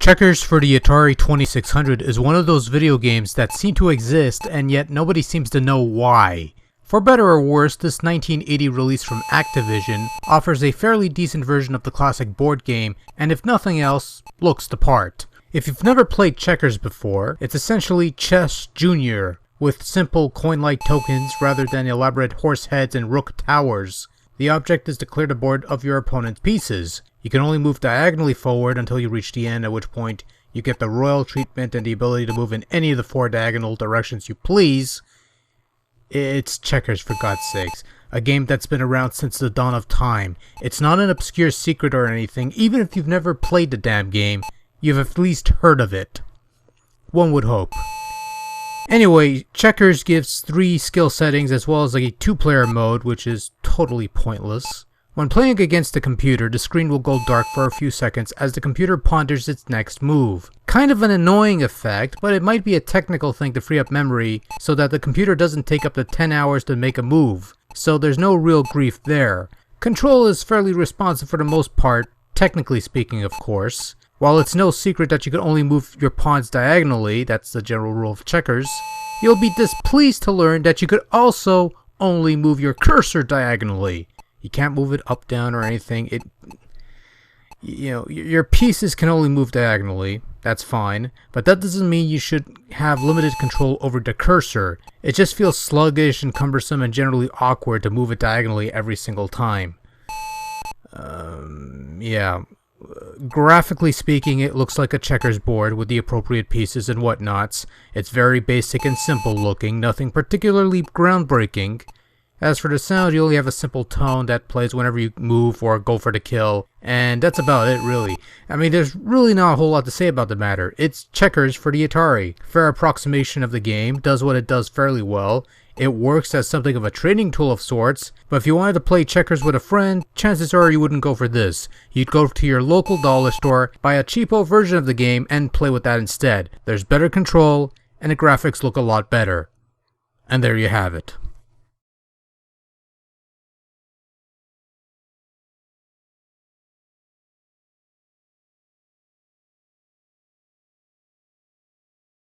Checkers for the Atari 2600 is one of those video games that seem to exist and yet nobody seems to know why. For better or worse, this 1980 release from Activision offers a fairly decent version of the classic board game, and if nothing else, looks the part. If you've never played checkers before, it's essentially Chess Jr. with simple coin-like tokens rather than elaborate horse heads and rook towers. The object is to clear the board of your opponent's pieces. You can only move diagonally forward until you reach the end, at which point you get the royal treatment and the ability to move in any of the 4 diagonal directions you please. It's checkers, for God's sakes. A game that's been around since the dawn of time. It's not an obscure secret or anything. Even if you've never played the damn game, you've at least heard of it. One would hope. Anyway, checkers gives 3 skill settings as well as a 2-player mode, which is totally pointless. When playing against the computer, the screen will go dark for a few seconds as the computer ponders its next move. Kind of an annoying effect, but it might be a technical thing to free up memory so that the computer doesn't take up to 10 hours to make a move, so there's no real grief there. Control is fairly responsive for the most part, technically speaking of course. While it's no secret that you can only move your pawns diagonally, that's the general rule of checkers, you'll be displeased to learn that you could also only move your cursor diagonally. You can't move it up, down, or anything. Your pieces can only move diagonally. That's fine. But that doesn't mean you should have limited control over the cursor. It just feels sluggish and cumbersome and generally awkward to move it diagonally every single time. Graphically speaking, it looks like a checkers board with the appropriate pieces and whatnots. It's very basic and simple looking, nothing particularly groundbreaking. As for the sound, you only have a simple tone that plays whenever you move or go for the kill, and that's about it really. I mean, there's really not a whole lot to say about the matter. It's checkers for the Atari. Fair approximation of the game, does what it does fairly well. It works as something of a training tool of sorts, but if you wanted to play checkers with a friend, chances are you wouldn't go for this. You'd go to your local dollar store, buy a cheapo version of the game, and play with that instead. There's better control, and the graphics look a lot better. And there you have it.